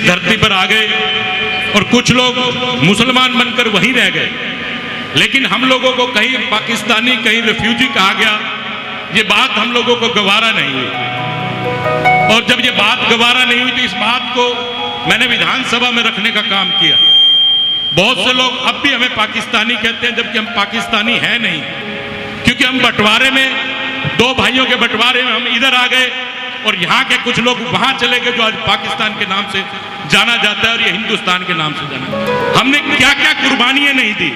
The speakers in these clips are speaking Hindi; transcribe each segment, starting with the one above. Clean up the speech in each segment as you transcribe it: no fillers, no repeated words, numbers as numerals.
धरती पर आ गए और कुछ लोग मुसलमान बनकर वहीं रह गए, लेकिन हम लोगों को कहीं पाकिस्तानी कहीं रिफ्यूजी कहा गया। ये बात हम लोगों को गवारा नहीं हुई, और जब ये बात गवारा नहीं हुई तो इस बात को मैंने विधानसभा में रखने का काम किया। बहुत से लोग अब भी हमें पाकिस्तानी कहते हैं, जबकि हम पाकिस्तानी हैं नहीं, क्योंकि हम बंटवारे में, दो भाइयों के बंटवारे में हम इधर आ गए और यहाँ के कुछ लोग वहां चले गए जो आज पाकिस्तान के नाम से जाना जाता है और ये हिंदुस्तान के नाम से जाना। हमने क्या क्या कुर्बानियां नहीं दी।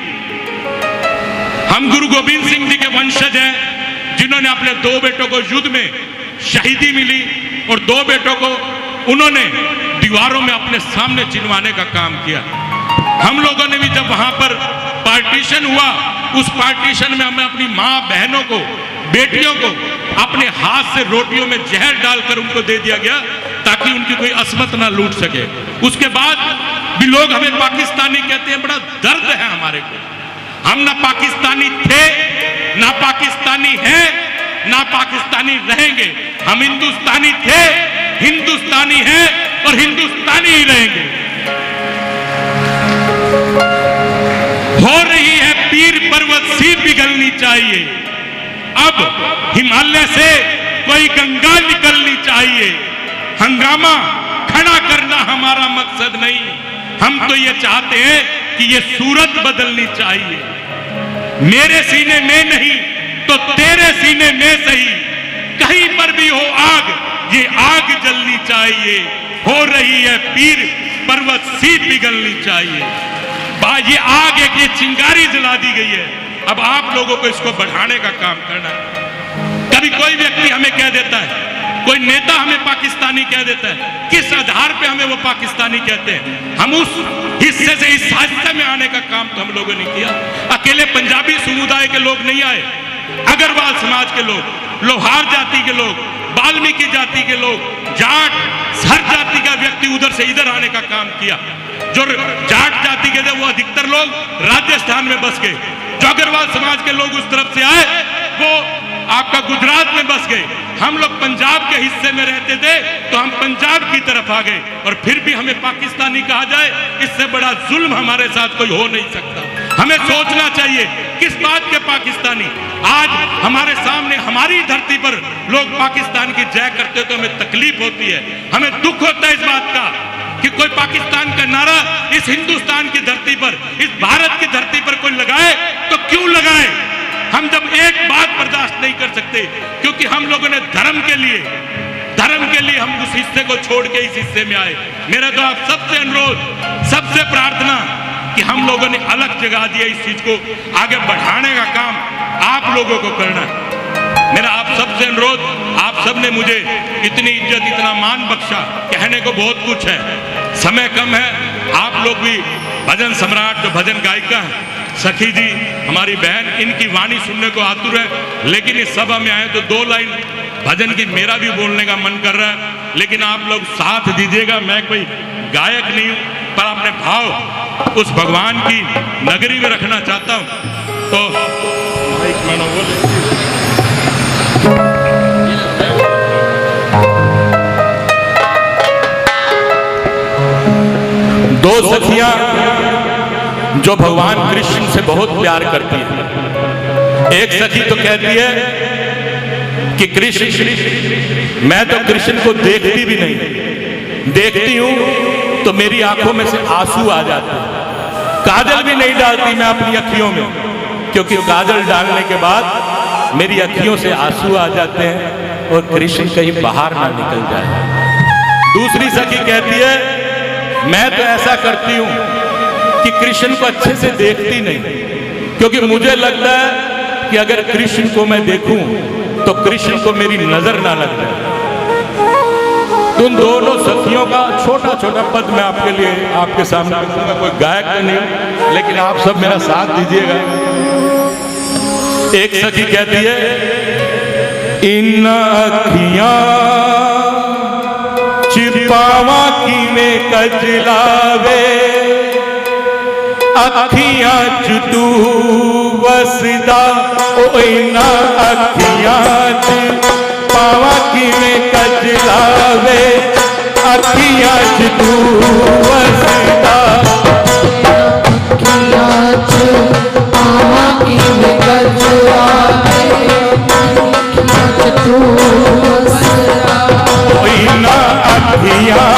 हम गुरु गोविंद सिंह जी के वंशज हैं, जिन्होंने अपने दो बेटों को युद्ध में शहीदी मिली और दो बेटों को उन्होंने दीवारों में अपने सामने चिनवाने का काम किया। हम लोगों ने भी जब वहां पर पार्टीशन हुआ, उस पार्टीशन में हमें अपनी मां बहनों को, बेटियों को अपने हाथ से रोटियों में जहर डालकर उनको दे दिया गया ताकि उनकी कोई असमत ना लूट सके। उसके बाद भी लोग हमें पाकिस्तानी कहते हैं। बड़ा दर्द है हमारे को। हम ना पाकिस्तानी थे, ना पाकिस्तानी हैं, ना पाकिस्तानी रहेंगे। हम हिंदुस्तानी थे, हिंदुस्तानी हैं और हिंदुस्तानी ही रहेंगे। हो रही है पीर पर्वत सी पिघलनी चाहिए, अब हिमालय से कोई गंगा निकलनी चाहिए। हंगामा खड़ा करना हमारा मकसद नहीं, हम तो ये चाहते हैं कि ये सूरत बदलनी चाहिए। मेरे सीने में नहीं तो तेरे सीने में सही, कहीं पर भी हो आग, ये आग जलनी चाहिए। हो रही है पीर पर्वत सी पिघलनी चाहिए। ये आग एक ये चिंगारी जला दी गई है, अब आप लोगों को इसको बढ़ाने का काम करना है। कभी कोई व्यक्ति हमें कह देता है, कोई नेता हमें पाकिस्तानी कह देता है, किस आधार पे हमें वो पाकिस्तानी कहते हैं? हम उस हिस्से से इस हिस्से में आने का काम तो हम लोगों ने किया। अकेले पंजाबी समुदाय के लोग नहीं आए, अग्रवाल समाज के लोग, लोहार जाति के लोग, वाल्मीकि जाति के लोग, जाट, हर जाति का व्यक्ति उधर से इधर आने का काम किया। जो जाट जाति के थे वो अधिकतर लोग राजस्थान में बस गए, जो अग्रवाल समाज के लोग उस तरफ से आए वो आपका गुजरात में बस गए। हम लोग पंजाब के हिस्से में रहते थे तो हम पंजाब की तरफ आ गए, और फिर भी हमें पाकिस्तानी कहा जाए, इससे बड़ा जुल्म हमारे साथ कोई हो नहीं सकता। हमें सोचना चाहिए किस बात के पाकिस्तानी। आज हमारे सामने हमारी धरती पर लोग पाकिस्तान की जय करते तो हमें तकलीफ होती है, हमें दुख होता है इस बात का कि कोई पाकिस्तान का नारा इस हिंदुस्तान की धरती पर, इस भारत की धरती पर कोई लगाए तो क्यों लगाए। हम जब एक बात बर्दाश्त नहीं कर सकते, क्योंकि हम लोगों ने धर्म के लिए हम उस हिस्से को छोड़ के इस हिस्से में आए। मेरा तो आप सबसे अनुरोध, सबसे प्रार्थना कि हम लोगों ने अलग जगा दिया, इस चीज को आगे बढ़ाने का काम आप लोगों को करना है। मेरा आप सबसे अनुरोध, आप सब ने मुझे इतनी इज्जत, इतना मान बख्शा, कहने को बहुत कुछ है, समय कम है। आप लोग भी भजन सम्राट, जो भजन गायिका है सखी जी, हमारी बहन, इनकी वाणी सुनने को आतुर है, लेकिन इस सभा में आए तो 2 लाइन भजन की मेरा भी बोलने का मन कर रहा है, लेकिन आप लोग साथ दीजिएगा। मैं कोई गायक नहीं हूं, पर अपने भाव उस भगवान की नगरी में रखना चाहता हूं। तो एक मानो बोले, दो सखियां जो भगवान कृष्ण से बहुत प्यार करती है। एक सखी तो कहती है कि कृष्ण, मैं तो कृष्ण को देखती भी नहीं, देखती हूं तो मेरी आंखों में से आंसू आ जाते हैं। काजल भी नहीं डालती मैं अपनी अखियों में, क्योंकि काजल डालने के बाद मेरी अखियों से आंसू आ जाते हैं और कृष्ण कहीं बाहर ना निकल जाए। दूसरी सखी कहती है, मैं तो ऐसा करती हूं कि कृष्ण को अच्छे से देखती नहीं, क्योंकि मुझे लगता है कि अगर कृष्ण को मैं देखूं तो कृष्ण को मेरी नजर ना लग जाए। उन दोनों सखियों का छोटा छोटा पद मैं आपके लिए, आपके सामने रखूंगा। कोई गायक तो नहीं, लेकिन आप सब मेरा साथ दीजिएगा। एक सखी कहती है, इन अखियां छिपावा की में कजलावे, अखियां जुदू वसदा, ओ इना अखियां पावा की में कजलावे, अखियां तू वसदा कोई ना अखियाँ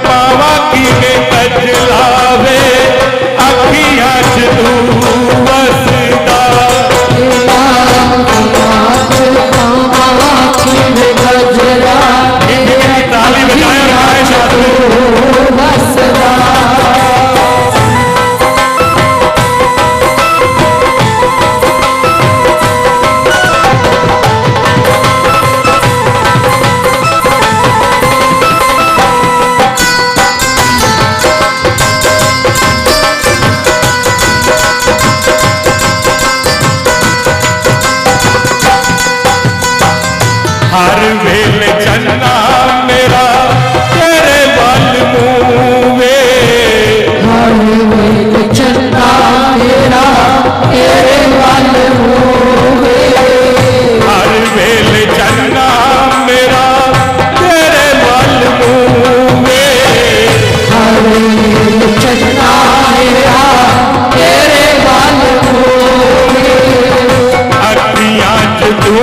पावा की में कजलावे अखियाँ तू वसदा ताली बजाया हर वेल चन्ना मेरा तेरे बल मूवे हर वेल चन्ना मेरा तेरे बल मूवे हर वेल चन्ना मेरा तेरे बल मूवे हर वेल चन्ना मेरा तेरे बल मूवे अखियाँ तू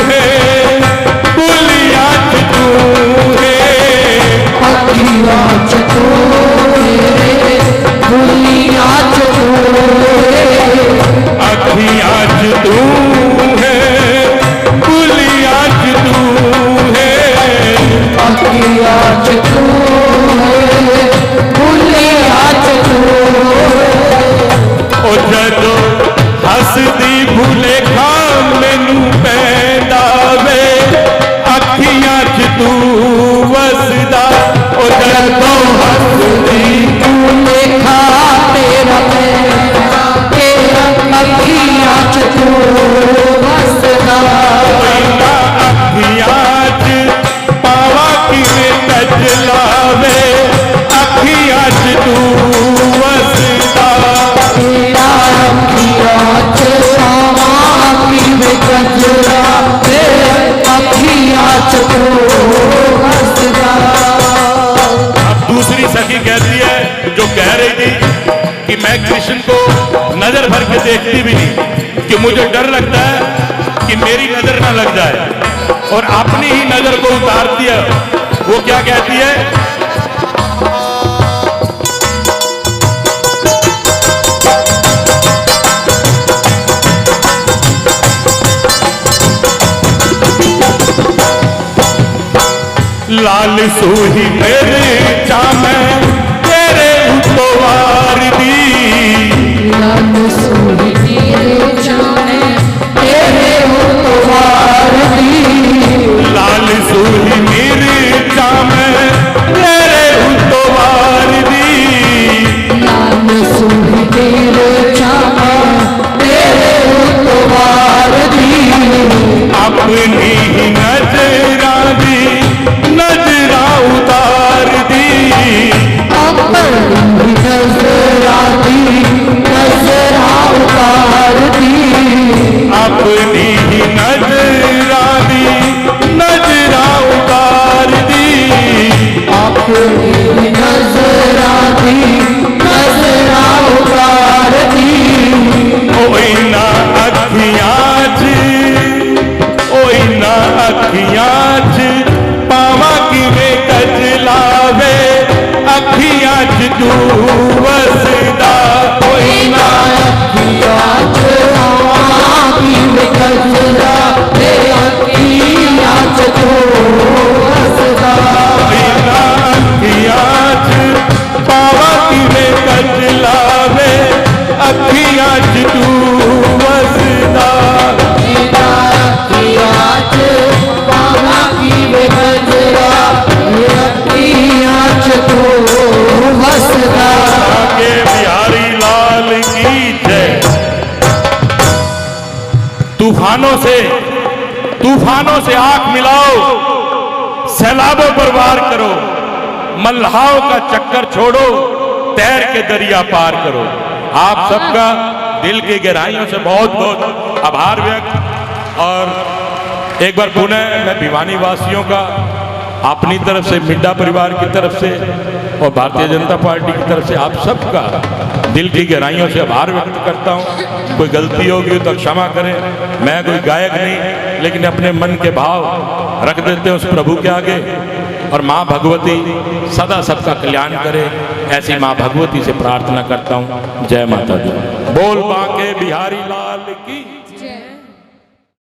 है बुलियाँ तू है अखियाँ तू मेरे बुलियाँ तू अखियाँ तू है बुलियाँ तू है अखियाँ तू बुलियाँ तू ओ जदो हसदी भूले खा मैनू पैदा वे अखियाँ तू वसदा ओ जदो हसदी देखा तेरा तेरा अखियाँ तू वसदा अखियाँ पावा की में कजलावे अखियाँ तू वसदा तेरा अखियाँ पावा की में गजरा तेरा अखियाँ तू वसदा। अब दूसरी सखी कहती है जो कह रही थी कि मैं कृष्ण को नजर भर के देखती भी नहीं कि मुझे डर लगता है कि मेरी नजर ना लग जाए और अपनी ही नजर को उतारती है। वो क्या कहती है? लाल सूही मेरे चामे तेरे उतवार दी लाल सूही तेरे जाने तेरे उतवार दी लाल सूही मेरे चामे तेरे उतवार दी लाल सूही तेरे जाने तेरे उतवार दी अपनी ही नजरा दी नजरा उतार दी अपनी नजरा दी नजरा उतार दी अपनी ही नजरा दी नजरा उतार दी अपनी नजरा दी नजरा उतार दी ओई ना अखियाँ ओई ना अखियाँ पावा की में कजलावे अखियाँ तू वसदा ओई ना अखियाँ की में गजरा तेरा अखियाँ तू वसदा। ओई ना अखियाँ पावा की में कजलावे अखियाँ तू वसदा आगे बिहारी लाल की जय। तूफानों से आंख मिलाओ, सैलाबों पर वार करो, मल्लाहों का चक्कर छोड़ो, तैर के दरिया पार करो। आप सबका दिल की गहराइयों से बहुत बहुत आभार व्यक्त। और एक बार पुनः मैं भिवानी वासियों का अपनी तरफ से, मिड्डा परिवार की तरफ से और भारतीय जनता पार्टी की तरफ से आप सबका दिल की गहराइयों से आभार व्यक्त करता हूँ। कोई गलती होगी तो क्षमा करें। मैं कोई गायक नहीं, लेकिन अपने मन के भाव रख देते हैं उस प्रभु के आगे। और माँ भगवती सदा सबका कल्याण करे, ऐसी माँ भगवती से प्रार्थना करता हूँ। जय माता दी। बोल बांके बिहारी लाल।